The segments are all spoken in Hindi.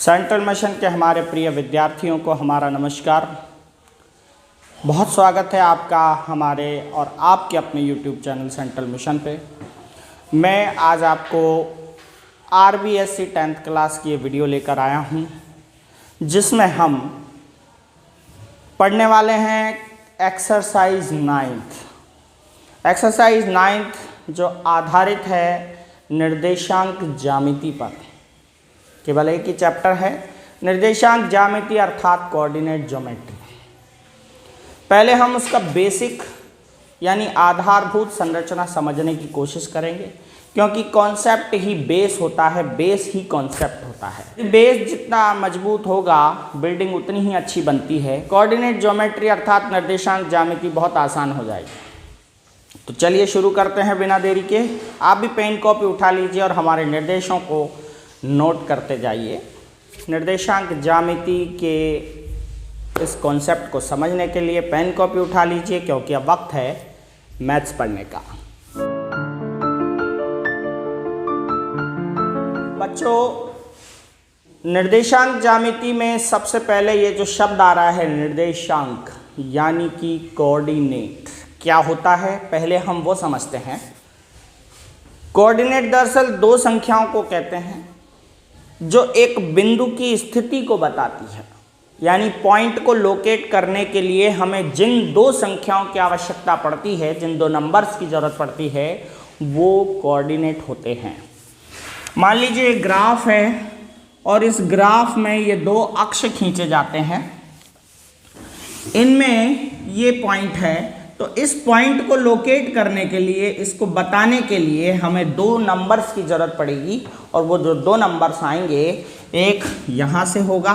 सेंट्रल मिशन के हमारे प्रिय विद्यार्थियों को हमारा नमस्कार। बहुत स्वागत है आपका हमारे और आपके अपने YouTube चैनल सेंट्रल मिशन पे। मैं आज आपको RBSC 10th क्लास की ये वीडियो लेकर आया हूँ, जिसमें हम पढ़ने वाले हैं एक्सरसाइज 9th जो आधारित है निर्देशांक ज्यामिति पर। केवल एक ही चैप्टर है, निर्देशांक ज्यामिति अर्थात कोऑर्डिनेट ज्योमेट्री। पहले हम उसका बेसिक यानी आधारभूत संरचना समझने की कोशिश करेंगे, क्योंकि कॉन्सेप्ट ही बेस होता है, बेस ही कॉन्सेप्ट होता है। बेस जितना मजबूत होगा बिल्डिंग उतनी ही अच्छी बनती है। कोऑर्डिनेट ज्योमेट्री अर्थात निर्देशांक ज्यामिति बहुत आसान हो जाएगी। तो चलिए शुरू करते हैं बिना देरी के। आप भी पेन कॉपी उठा लीजिए और हमारे निर्देशों को नोट करते जाइए। निर्देशांक ज्यामिति के इस कॉन्सेप्ट को समझने के लिए पेन कॉपी उठा लीजिए, क्योंकि अब वक्त है मैथ्स पढ़ने का। बच्चों, निर्देशांक ज्यामिति में सबसे पहले ये जो शब्द आ रहा है निर्देशांक यानी कि कोऑर्डिनेट, क्या होता है पहले हम वो समझते हैं। कोऑर्डिनेट दरअसल दो संख्याओं को कहते हैं जो एक बिंदु की स्थिति को बताती है, यानी पॉइंट को लोकेट करने के लिए हमें जिन दो संख्याओं की आवश्यकता पड़ती है, जिन दो नंबर्स की ज़रूरत पड़ती है, वो कोऑर्डिनेट होते हैं। मान लीजिए एक ग्राफ है और इस ग्राफ में ये दो अक्ष खींचे जाते हैं, इनमें ये पॉइंट है। तो इस पॉइंट को लोकेट करने के लिए, इसको बताने के लिए हमें दो नंबर्स की ज़रूरत पड़ेगी, और वो जो दो नंबर्स आएंगे, एक यहाँ से होगा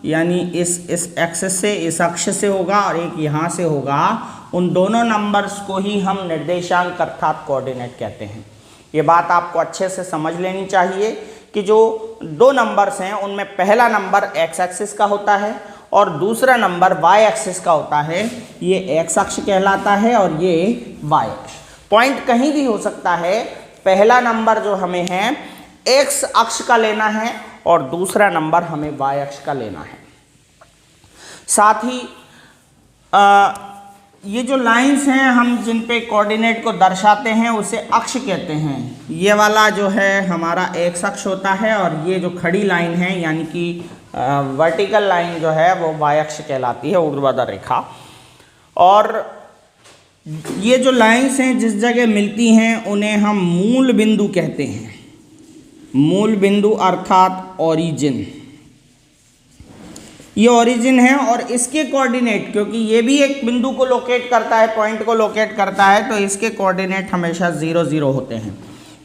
यानी इस एक्सिस से, इस अक्ष से होगा, और एक यहाँ से होगा। उन दोनों नंबर्स को ही हम निर्देशांक अर्थात कोऑर्डिनेट कहते हैं। ये बात आपको अच्छे से समझ लेनी चाहिए कि जो दो नंबर्स हैं उनमें पहला नंबर एक्स एक्सिस का होता है और दूसरा नंबर वाई एक्सिस का होता है। ये एक्स अक्ष कहलाता है और ये वाई अक्ष। पॉइंट कहीं भी हो सकता है। पहला नंबर जो हमें है एक्स अक्ष का लेना है और दूसरा नंबर हमें वाई अक्ष का लेना है। साथ ही ये जो लाइंस हैं हम जिन पे कोऑर्डिनेट को दर्शाते हैं उसे अक्ष कहते हैं। ये वाला जो है हमारा एक्स अक्ष होता है और ये जो खड़ी लाइन है यानी कि वर्टिकल लाइन जो है वो वाई अक्ष कहलाती है, ऊर्ध्वाधर रेखा। और ये जो लाइंस हैं जिस जगह मिलती हैं उन्हें हम मूल बिंदु कहते हैं। मूल बिंदु अर्थात ओरिजिन, ये ओरिजिन है और इसके कोऑर्डिनेट, क्योंकि ये भी एक बिंदु को लोकेट करता है, पॉइंट को लोकेट करता है, तो इसके कोऑर्डिनेट हमेशा 0 0 होते हैं।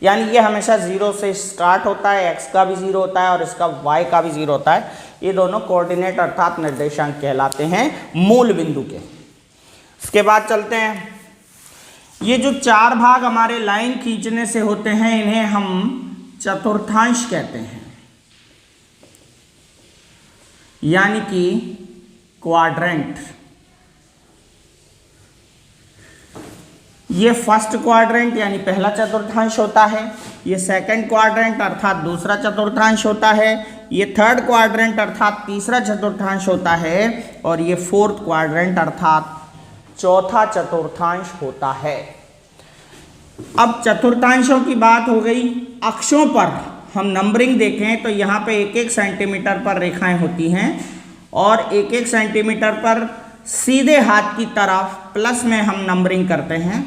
यानी ये हमेशा 0 से स्टार्ट होता है, x का भी 0 होता है और इसका y का भी 0 होता है। ये दोनों कोऑर्डिनेट अर्थात निर्देशांक कहलाते हैं मूल बिंदु के। इसके बाद चलते हैं, ये जो चार भाग हमारे लाइन खींचने से होते हैं इन्हें हम चतुर्थांश कहते हैं, यानी कि क्वाड्रेंट। ये फर्स्ट क्वाड्रेंट यानी पहला चतुर्थांश होता है, ये सेकंड क्वाड्रेंट अर्थात दूसरा चतुर्थांश होता है, ये थर्ड क्वाड्रेंट अर्थात तीसरा चतुर्थांश होता है, और ये फोर्थ क्वाड्रेंट अर्थात चौथा चतुर्थांश होता है। अब चतुर्थांशों की बात हो गई। अक्षों पर हम नंबरिंग देखें तो यहाँ पे 1-1 सेंटीमीटर पर रेखाएं होती हैं और 1-1 सेंटीमीटर पर सीधे हाथ की तरफ प्लस में हम नंबरिंग करते हैं,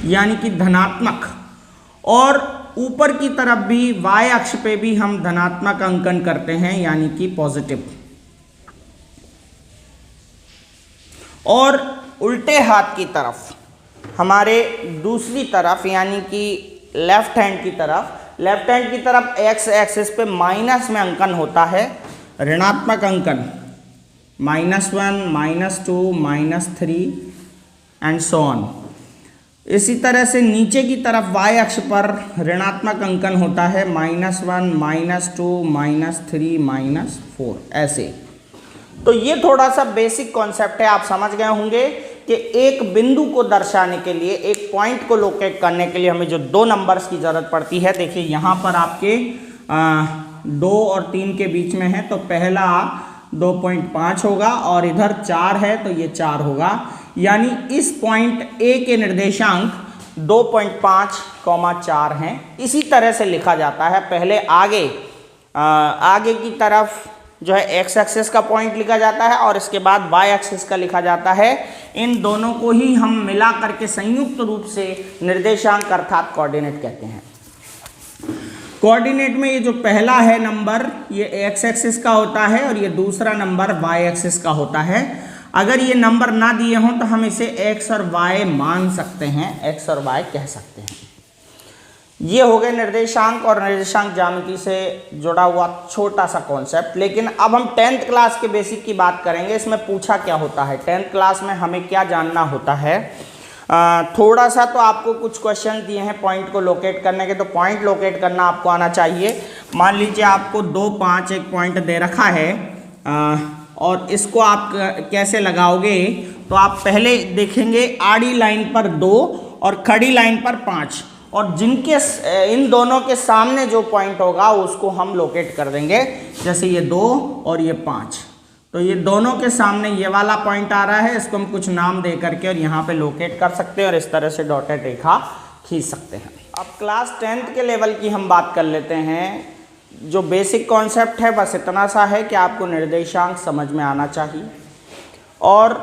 यानी कि धनात्मक। और ऊपर की तरफ भी y अक्ष पे भी हम धनात्मक अंकन करते हैं, यानी कि पॉजिटिव। और उल्टे हाथ की तरफ हमारे दूसरी तरफ यानी कि लेफ्ट हैंड की तरफ एक्स एक्सिस पे माइनस में अंकन होता है, ऋणात्मक अंकन, -1, -2, -3 एंड सो ऑन। इसी तरह से नीचे की तरफ y अक्ष पर ऋणात्मक अंकन होता है, -1, -2, -3, -4 ऐसे। तो ये थोड़ा सा बेसिक कॉन्सेप्ट है, आप समझ गए होंगे कि एक बिंदु को दर्शाने के लिए, एक पॉइंट को लोकेट करने के लिए हमें जो दो नंबर्स की ज़रूरत पड़ती है। देखिए यहाँ पर आपके 2 और 3 के बीच में है तो पहला 2.5 होगा और इधर 4 है तो ये 4 होगा, यानी इस पॉइंट ए के निर्देशांक 2.5, 4 हैं। इसी तरह से लिखा जाता है, पहले आगे की तरफ जो है एक्स एक्सिस का पॉइंट लिखा जाता है और इसके बाद वाई एक्सिस का लिखा जाता है। इन दोनों को ही हम मिला करके संयुक्त रूप से निर्देशांक अर्थात कोऑर्डिनेट कहते हैं। कोऑर्डिनेट में ये जो पहला है नंबर ये एक्स एक्सिस का होता है और ये दूसरा नंबर वाई एक्सिस का होता है। अगर ये नंबर ना दिए हों तो हम इसे एक्स और वाई मान सकते हैं, एक्स और वाई कह सकते हैं। ये हो गए निर्देशांक और निर्देशांक ज्यामिति से जुड़ा हुआ छोटा सा कॉन्सेप्ट। लेकिन अब हम 10th क्लास के बेसिक की बात करेंगे। इसमें पूछा क्या होता है, 10th क्लास में हमें क्या जानना होता है। थोड़ा सा तो आपको कुछ क्वेश्चन दिए हैं पॉइंट को लोकेट करने के, तो पॉइंट लोकेट करना आपको आना चाहिए। मान लीजिए आपको 2, 5 एक पॉइंट दे रखा है और इसको आप कैसे लगाओगे, तो आप पहले देखेंगे आड़ी लाइन पर 2 और खड़ी लाइन पर 5, और जिनके इन दोनों के सामने जो पॉइंट होगा उसको हम लोकेट कर देंगे। जैसे ये 2 और ये 5, तो ये दोनों के सामने ये वाला पॉइंट आ रहा है, इसको हम कुछ नाम दे करके और यहाँ पे लोकेट कर सकते हैं और इस तरह से डॉटेड रेखा खींच सकते हैं। अब क्लास 10th के लेवल की हम बात कर लेते हैं। जो बेसिक कॉन्सेप्ट है बस इतना सा है कि आपको निर्देशांक समझ में आना चाहिए। और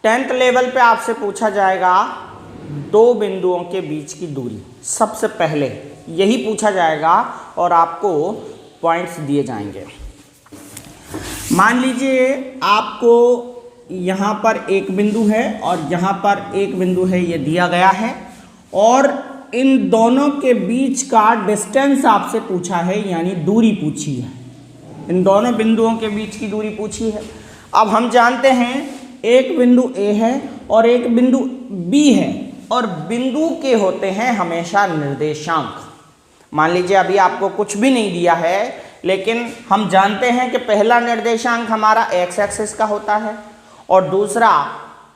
10th लेवल पे आपसे पूछा जाएगा 2 बिंदुओं के बीच की दूरी, सबसे पहले यही पूछा जाएगा और आपको पॉइंट्स दिए जाएंगे। मान लीजिए आपको यहाँ पर एक बिंदु है और यहाँ पर एक बिंदु है, ये दिया गया है, और इन दोनों के बीच का डिस्टेंस आपसे पूछा है, यानी दूरी पूछी है। इन दोनों बिंदुओं के बीच की दूरी पूछी है। अब हम जानते हैं एक बिंदु ए है और एक बिंदु बी है, और बिंदु के होते हैं हमेशा निर्देशांक। मान लीजिए अभी आपको कुछ भी नहीं दिया है, लेकिन हम जानते हैं कि पहला निर्देशांक हमारा एक्स एक्सिस का होता है और दूसरा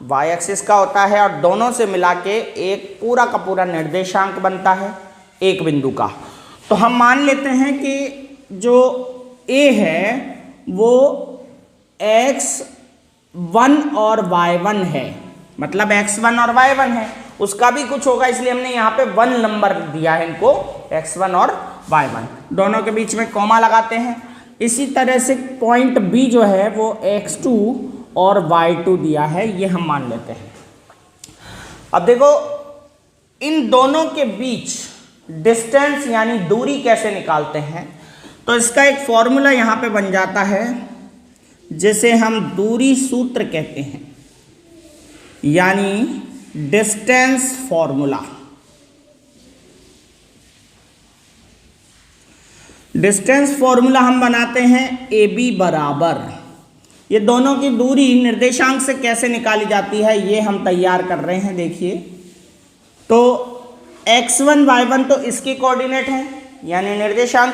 वाई एक्सिस का होता है, और दोनों से मिला के एक पूरा का पूरा निर्देशांक बनता है एक बिंदु का। तो हम मान लेते हैं कि जो ए है वो x1 और y1 है, मतलब x1 और y1 है, उसका भी कुछ होगा, इसलिए हमने यहाँ पे 1 नंबर दिया है इनको, x1 और y1, दोनों के बीच में कॉमा लगाते हैं। इसी तरह से पॉइंट B जो है वो x2 और y2 दिया है, ये हम मान लेते हैं। अब देखो इन दोनों के बीच डिस्टेंस यानी दूरी कैसे निकालते हैं, तो इसका एक फॉर्मूला यहाँ पे बन जाता है जिसे हम दूरी सूत्र कहते हैं, यानी डिस्टेंस फॉर्मूला। डिस्टेंस फॉर्मूला हम बनाते हैं AB बराबर, ये दोनों की दूरी निर्देशांक से कैसे निकाली जाती है ये हम तैयार कर रहे हैं। देखिए तो x1 y1 तो इसके कोऑर्डिनेट हैं यानी निर्देशांक,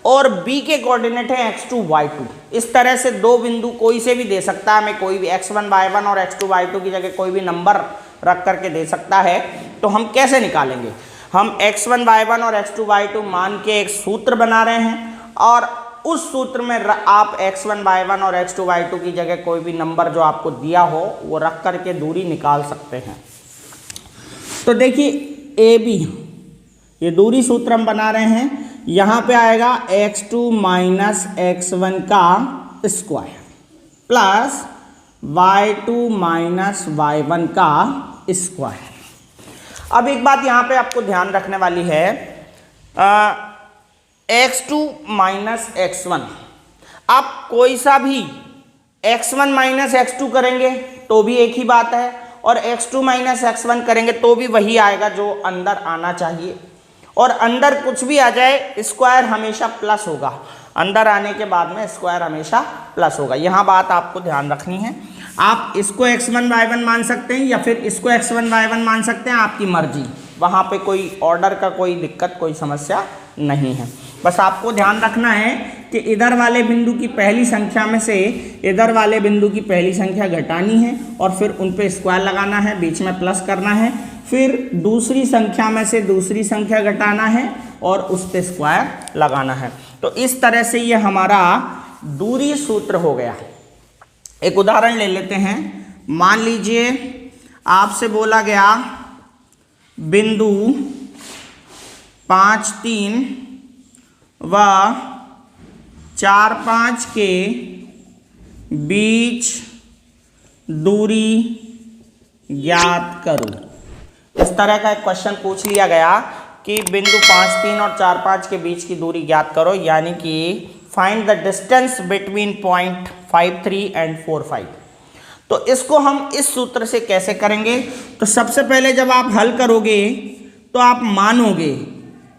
और b के कोऑर्डिनेट हैं x2 y2। इस तरह से दो बिंदु कोई से भी दे सकता है, हमें कोई भी x1 y1 और x2 y2 की जगह कोई भी नंबर रख करके दे सकता है। तो हम कैसे निकालेंगे, हम x1 y1 और x2 y2 मान के एक सूत्र बना रहे हैं, और उस सूत्र में आप x1 y1 और x2 y2 की जगह कोई भी नंबर जो आपको दिया हो वो रख करके दूरी निकाल सकते हैं। तो देखिए AB, ये दूरी सूत्र हम बना रहे हैं, यहाँ पे आएगा x2 माइनस x1 का square plus y2 minus y1 का स्क्वायर। अब एक बात यहाँ पे आपको ध्यान रखने वाली है, x2 माइनस x1, आप कोई सा भी x1 माइनस x2 करेंगे तो भी एक ही बात है, और x2 माइनस x1 करेंगे तो भी वही आएगा जो अंदर आना चाहिए। और अंदर कुछ भी आ जाए स्क्वायर हमेशा प्लस होगा, अंदर आने के बाद में स्क्वायर हमेशा प्लस होगा। यहाँ बात आपको ध्यान रखनी है। आप इसको x1 y1 मान सकते हैं या फिर इसको x1 y1 मान सकते हैं, आपकी मर्जी, वहाँ पे कोई ऑर्डर का कोई दिक्कत कोई समस्या नहीं है। बस आपको ध्यान रखना है कि इधर वाले बिंदु की पहली संख्या में से इधर वाले बिंदु की पहली संख्या घटानी है और फिर उन पे स्क्वायर लगाना है, बीच में प्लस करना है, फिर दूसरी संख्या में से दूसरी संख्या घटाना है और उस पे स्क्वायर लगाना है। तो इस तरह से ये हमारा दूरी सूत्र हो गया। एक उदाहरण ले लेते हैं। मान लीजिए आपसे बोला गया बिंदु 5, 3 व 4, 5 के बीच दूरी ज्ञात करो। इस तरह का एक क्वेश्चन पूछ लिया गया कि बिंदु 5, 3 और 4, 5 के बीच की दूरी ज्ञात करो, यानी कि find the distance between point 5, 3 and 4, 5। तो इसको हम इस सूत्र से कैसे करेंगे? तो सबसे पहले जब आप हल करोगे तो आप मानोगे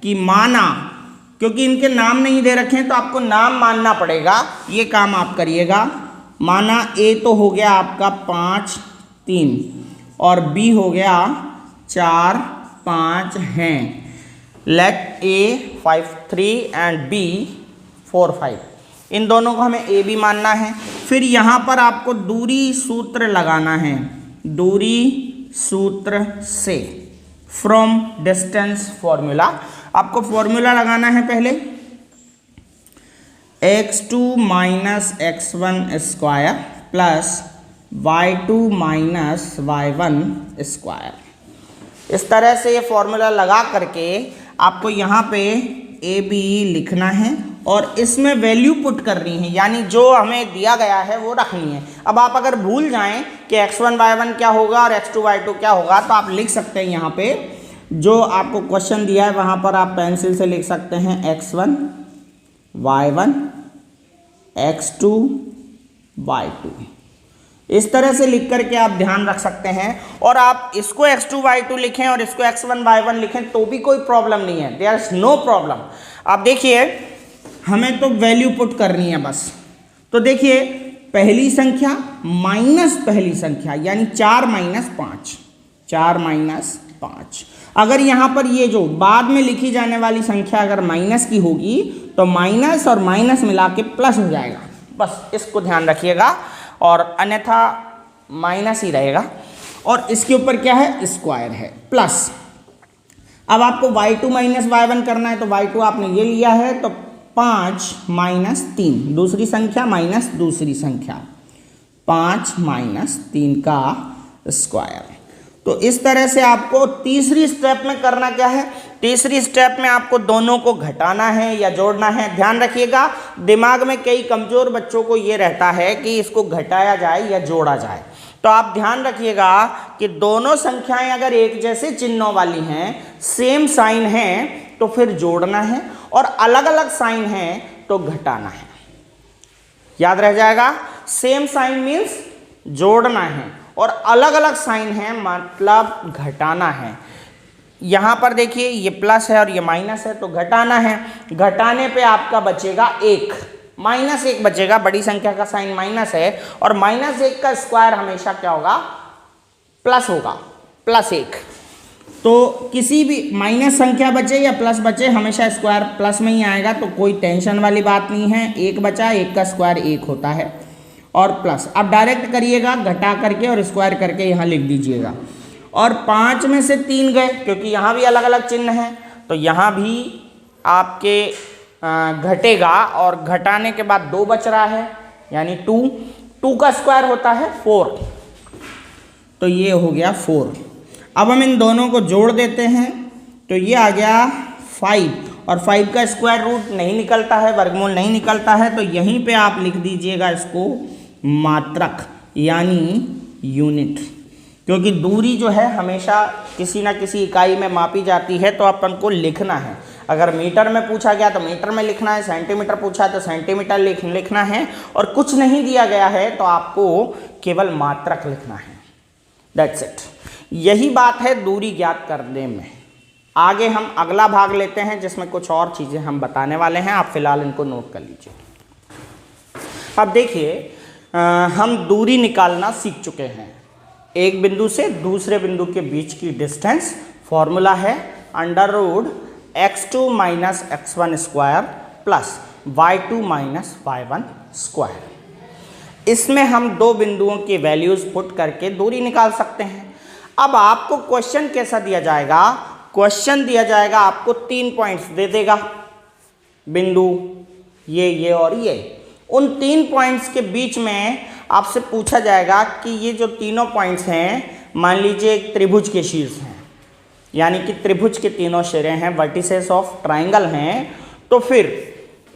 कि माना, क्योंकि इनके नाम नहीं दे रखे हैं तो आपको नाम मानना पड़ेगा। ये काम आप करिएगा। माना ए तो हो गया आपका 5, 3 और बी हो गया 4, 5 हैं। Let A 5, 3 and B 4, 5। इन दोनों को हमें ए बी मानना है। फिर यहाँ पर आपको दूरी सूत्र लगाना है। दूरी सूत्र से फ्रॉम डिस्टेंस फॉर्मूला आपको फॉर्मूला लगाना है। पहले x2 minus x1 square plus y2 minus y1 square. इस तरह से ये फॉर्मूला लगा करके आपको यहाँ पे ए बी लिखना है और इसमें वैल्यू पुट करनी है, यानी जो हमें दिया गया है वो रखनी है। अब आप अगर भूल जाएं कि x1 y1 क्या होगा और x2 y2 क्या होगा, तो आप लिख सकते हैं यहाँ पे जो आपको क्वेश्चन दिया है वहाँ पर आप पेंसिल से लिख सकते हैं x1 y1 x2 y2। इस तरह से लिख करके आप ध्यान रख सकते हैं। और आप इसको x2 y2 लिखें और इसको x1 y1 लिखें तो भी कोई प्रॉब्लम नहीं है, देयर इज नो प्रॉब्लम। आप देखिए हमें तो वैल्यू पुट करनी है बस। तो देखिए पहली संख्या माइनस पहली संख्या यानी 4 माइनस 5, 4 माइनस 5। अगर यहाँ पर ये जो बाद में लिखी जाने वाली संख्या अगर माइनस की होगी तो माइनस और माइनस मिला के प्लस हो जाएगा, बस इसको ध्यान रखिएगा, और अन्यथा माइनस ही रहेगा। और इसके ऊपर क्या है? स्क्वायर है प्लस। अब आपको y2 माइनस y1 करना है तो y2 आपने ये लिया है, तो 5 माइनस 3 दूसरी संख्या माइनस दूसरी संख्या 5 माइनस 3 का स्क्वायर। तो इस तरह से आपको तीसरी स्टेप में करना क्या है? तीसरी स्टेप में आपको दोनों को घटाना है या जोड़ना है। ध्यान रखिएगा, दिमाग में कई कमज़ोर बच्चों को ये रहता है कि इसको घटाया जाए या जोड़ा जाए। तो आप ध्यान रखिएगा कि दोनों संख्याएं अगर एक जैसे चिन्हों वाली हैं, सेम साइन हैं, तो फिर जोड़ना है, और अलग अलग साइन हैं तो घटाना है। याद रह जाएगा, सेम साइन मीन्स जोड़ना है और अलग अलग साइन है मतलब घटाना है। यहाँ पर देखिए ये प्लस है और ये माइनस है तो घटाना है। घटाने पे आपका बचेगा 1, -1 बचेगा। बड़ी संख्या का साइन माइनस है और -1 का स्क्वायर हमेशा क्या होगा? प्लस होगा, +1। तो किसी भी माइनस संख्या बचे या प्लस बचे हमेशा स्क्वायर प्लस में ही आएगा, तो कोई टेंशन वाली बात नहीं है। 1 बचा, 1 का स्क्वायर 1 होता है और प्लस। अब डायरेक्ट करिएगा घटा करके और स्क्वायर करके यहाँ लिख दीजिएगा। और 5 में से 3 गए क्योंकि यहाँ भी अलग अलग चिन्ह हैं, तो यहाँ भी आपके घटेगा और घटाने के बाद 2 बच रहा है यानी 2 का स्क्वायर होता है 4, तो ये हो गया 4। अब हम इन दोनों को जोड़ देते हैं तो ये आ गया 5, और 5 का स्क्वायर रूट नहीं निकलता है, वर्गमूल नहीं निकलता है, तो यहीं पे आप लिख दीजिएगा इसको मात्रक यानी यूनिट, क्योंकि दूरी जो है हमेशा किसी ना किसी इकाई में मापी जाती है तो अपन को लिखना है। अगर मीटर में पूछा गया तो मीटर में लिखना है, सेंटीमीटर पूछा है तो सेंटीमीटर लिखना है, और कुछ नहीं दिया गया है तो आपको केवल मात्रक लिखना है। That's it. यही बात है दूरी ज्ञात करने में। आगे हम अगला भाग लेते हैं जिसमें कुछ और चीज़ें हम बताने वाले हैं, आप फिलहाल इनको नोट कर लीजिए। अब देखिए हम दूरी निकालना सीख चुके हैं। एक बिंदु से दूसरे बिंदु के बीच की डिस्टेंस फॉर्मूला है √x2 minus x1 square plus y2 minus y1 square. इसमें हम दो बिंदुओं की वैल्यूज़ पुट करके दूरी निकाल सकते हैं। अब आपको क्वेश्चन कैसा दिया जाएगा? क्वेश्चन दिया जाएगा आपको 3 पॉइंट्स दे देगा, बिंदु, ये और ये, उन 3 पॉइंट्स के बीच में आपसे पूछा जाएगा कि ये जो तीनों पॉइंट्स हैं, मान लीजिए एक त्रिभुज के शीर्ष हैं, यानी कि त्रिभुज के तीनों सिरे हैं, वर्टिसेस ऑफ ट्राइंगल हैं, तो फिर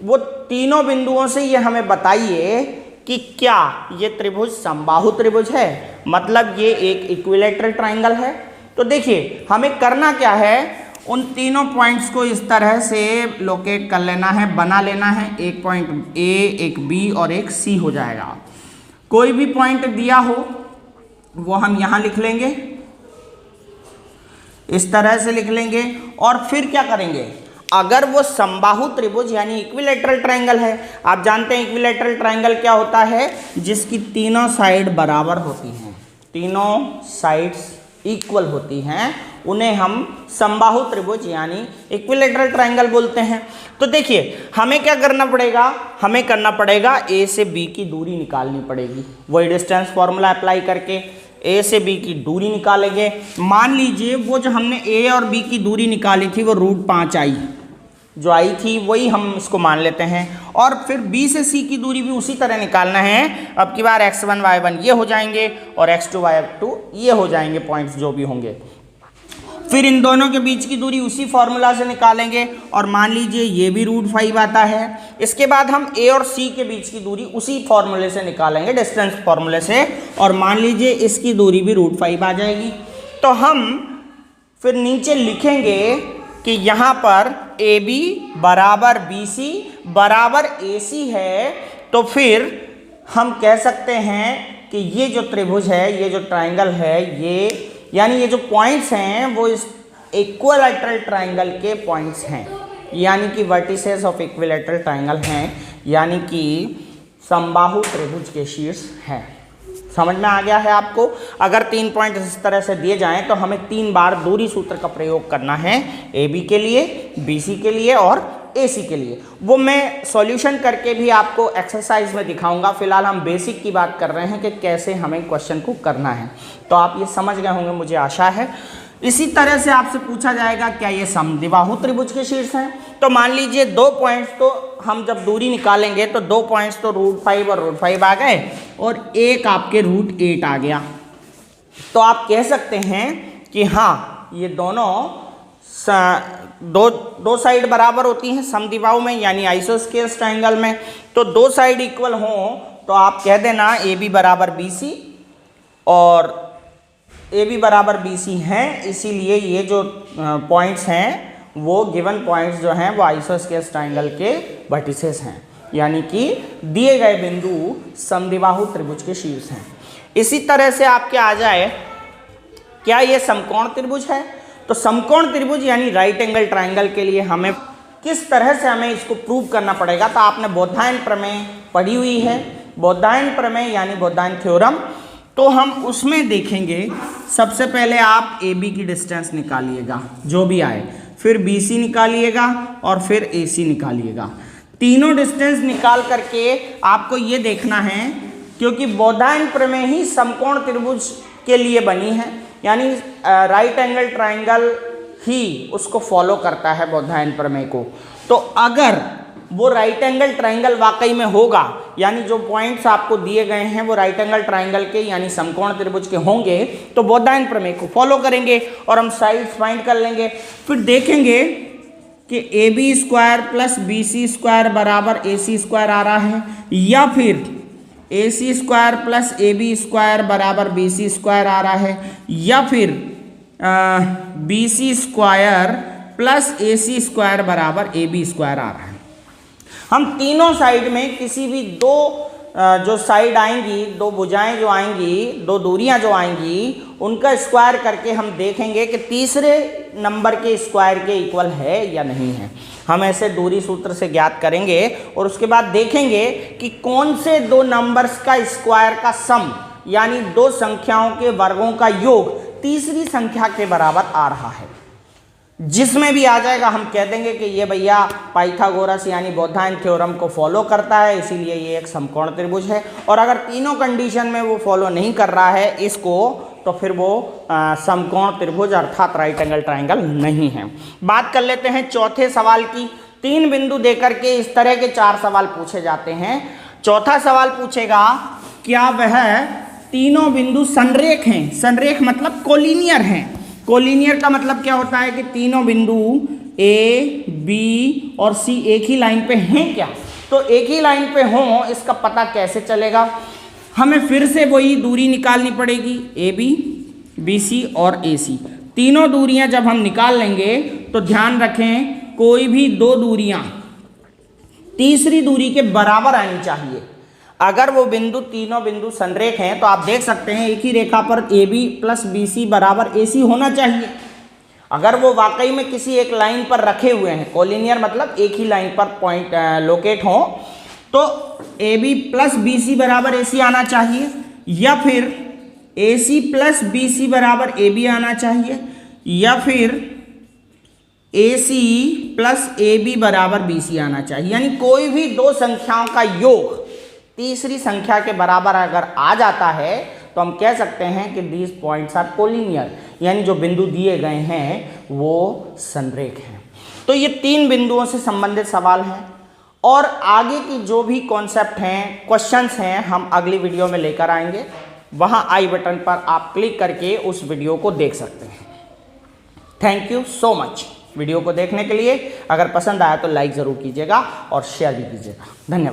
वो तीनों बिंदुओं से ये हमें बताइए कि क्या ये त्रिभुज समबाहु त्रिभुज है, मतलब ये एक इक्विलैटरल ट्राइंगल है। तो देखिए हमें करना क्या है, उन तीनों पॉइंट्स को इस तरह से लोकेट कर लेना है, बना लेना है। एक पॉइंट ए, एक बी और एक सी हो जाएगा। कोई भी पॉइंट दिया हो वो हम यहाँ लिख लेंगे, इस तरह से लिख लेंगे। और फिर क्या करेंगे, अगर वो समबाहु त्रिभुज यानी इक्विलैटरल ट्रायंगल है, आप जानते हैं इक्विलैटरल ट्रायंगल क्या होता है, जिसकी तीनों साइड बराबर होती हैं, तीनों साइड्स इक्वल होती हैं, उन्हें हम समबाहु त्रिभुज यानी इक्विलैटरल ट्रायंगल बोलते हैं। तो देखिए हमें क्या करना पड़ेगा, हमें करना पड़ेगा ए से बी की दूरी निकालनी पड़ेगी। वही डिस्टेंस फॉर्मूला अप्लाई करके ए से बी की दूरी निकालेंगे। मान लीजिए वो जो हमने ए और बी की दूरी निकाली थी वो √5 आई, जो आई थी वही हम इसको मान लेते हैं। और फिर बी से सी की दूरी भी उसी तरह निकालना है। अब की बार x1 y1 ये हो जाएंगे और x2 y2 ये हो जाएंगे पॉइंट्स जो भी होंगे। फिर इन दोनों के बीच की दूरी उसी फॉर्मूला से निकालेंगे और मान लीजिए ये भी √5 आता है। इसके बाद हम ए और सी के बीच की दूरी उसी फॉर्मूले से निकालेंगे, डिस्टेंस फॉर्मूले से, और मान लीजिए इसकी दूरी भी √5 आ जाएगी। तो हम फिर नीचे लिखेंगे कि यहाँ पर ए बी बराबर बी सी बराबर ए सी है। तो फिर हम कह सकते हैं कि ये जो त्रिभुज है, ये जो ट्राइंगल है, ये यानी ये जो पॉइंट्स हैं वो इस इक्विलैटरल ट्राइंगल के पॉइंट्स हैं, यानी कि वर्टिसेस ऑफ इक्विलैटरल ट्राइंगल हैं, यानी कि समबाहु त्रिभुज के शीर्ष हैं। समझ में आ गया है आपको। अगर 3 पॉइंट इस तरह से दिए जाएं तो हमें 3 बार दूरी सूत्र का प्रयोग करना है, ए बी के लिए, बी सी के लिए और ए सी के लिए। वो मैं सॉल्यूशन करके भी आपको एक्सरसाइज में दिखाऊंगा। फिलहाल हम बेसिक की बात कर रहे हैं कि कैसे हमें क्वेश्चन को करना है। तो आप ये समझ गए होंगे, मुझे आशा है। इसी तरह से आपसे पूछा जाएगा क्या ये समद्विबाहु त्रिभुज के शीर्ष हैं। तो मान लीजिए 2 पॉइंट्स, तो हम जब दूरी निकालेंगे तो 2 पॉइंट्स तो √5 और √5 आ गए और एक आपके √8 आ गया। तो आप कह सकते हैं कि हाँ ये दोनों दो साइड बराबर होती हैं समद्विबाहु में, यानी आइसोस्केल्स ट्रायंगल में। तो 2 साइड इक्वल हों तो आप कह देना ए बी बराबर बी सी, और ए बी बराबर बी सी हैं, इसीलिए ये जो पॉइंट्स हैं वो गिवन पॉइंट्स जो हैं वो आइसोस्केल्स ट्रायंगल के वर्टिसेस हैं, यानी कि दिए गए बिंदु समद्विबाहु त्रिभुज के शीर्ष हैं। इसी तरह से आपके आ जाए क्या ये समकोण त्रिभुज है। तो समकोण त्रिभुज यानी राइट एंगल ट्रायंगल के लिए हमें किस तरह से हमें इसको प्रूव करना पड़ेगा। तो आपने बोधायन प्रमेय पढ़ी हुई है, बोधायन प्रमेय यानी बोधायन थ्योरम। तो हम उसमें देखेंगे, सबसे पहले आप ए बी की डिस्टेंस निकालिएगा जो भी आए, फिर बी सी निकालिएगा और फिर ए सी निकालिएगा। तीनों डिस्टेंस निकाल करके आपको ये देखना है, क्योंकि बोधायन प्रमेय ही समकोण त्रिभुज के लिए बनी है, यानी राइट एंगल ट्रायंगल ही उसको फॉलो करता है बोधायन प्रमेय को। तो अगर वो राइट एंगल ट्रायंगल वाकई में होगा, यानी जो पॉइंट्स आपको दिए गए हैं वो राइट एंगल ट्रायंगल के यानी समकोण त्रिभुज के होंगे, तो बोधायन प्रमेय को फॉलो करेंगे और हम साइड्स फाइंड कर लेंगे। फिर देखेंगे कि A B square plus B C square बराबर ए सी स्क्वायर आ रहा है, या फिर A C square plus A B square बराबर बी सी स्क्वायर आ रहा है, या फिर B C square plus A C square बराबर ए बी स्क्वायर आ रहा है। हम तीनों साइड में किसी भी 2 जो साइड आएंगी, 2 भुजाएं जो आएंगी, 2 दूरियां जो आएंगी, उनका स्क्वायर करके हम देखेंगे कि तीसरे नंबर के स्क्वायर के इक्वल है या नहीं है। हम ऐसे दूरी सूत्र से ज्ञात करेंगे और उसके बाद देखेंगे कि कौन से 2 नंबर्स का स्क्वायर का सम, यानी 2 संख्याओं के वर्गों का योग तीसरी संख्या के बराबर आ रहा है। जिसमें भी आ जाएगा हम कह देंगे कि ये भैया पाइथागोरस यानी बोधायन थ्योरम को फॉलो करता है, इसीलिए ये एक समकोण त्रिभुज है। और अगर तीनों कंडीशन में वो फॉलो नहीं कर रहा है इसको, तो फिर वो समकोण त्रिभुज अर्थात राइट एंगल ट्रायंगल नहीं है। बात कर लेते हैं चौथे सवाल की। 3 बिंदु देकर के इस तरह के 4 सवाल पूछे जाते हैं। चौथा सवाल पूछेगा क्या वह तीनों बिंदु संरेख हैं। संरेख मतलब कोलिनियर हैं। कोलिनियर का मतलब क्या होता है कि तीनों बिंदु ए, बी और सी एक ही लाइन पे हैं क्या। तो एक ही लाइन पे हों इसका पता कैसे चलेगा, हमें फिर से वही दूरी निकालनी पड़ेगी, ए बी, बी सी और ए सी। तीनों दूरियां जब हम निकाल लेंगे तो ध्यान रखें कोई भी 2 दूरियां तीसरी दूरी के बराबर आनी चाहिए। अगर वो बिंदु तीनों बिंदु संरेख हैं तो आप देख सकते हैं एक ही रेखा पर A B plus B C बराबर ए सी होना चाहिए। अगर वो वाकई में किसी एक लाइन पर रखे हुए हैं, कोलिनियर मतलब एक ही लाइन पर पॉइंट लोकेट हो, तो A B plus B C बराबर ए सी आना चाहिए, या फिर A C plus B C बराबर ए बी आना चाहिए, या फिर A C plus A B बराबर बी सी आना चाहिए। यानी कोई भी 2 संख्याओं का योग तीसरी संख्या के बराबर अगर आ जाता है तो हम कह सकते हैं कि दीज पॉइंट्स आर कोलिनियर, यानी जो बिंदु दिए गए हैं वो संरेख हैं। तो ये 3 बिंदुओं से संबंधित सवाल हैं और आगे की जो भी कॉन्सेप्ट हैं, क्वेश्चंस हैं, हम अगली वीडियो में लेकर आएंगे। वहाँ आई बटन पर आप क्लिक करके उस वीडियो को देख सकते हैं। Thank you so much video को देखने के लिए। अगर पसंद आया तो लाइक ज़रूर कीजिएगा और शेयर भी कीजिएगा। धन्यवाद।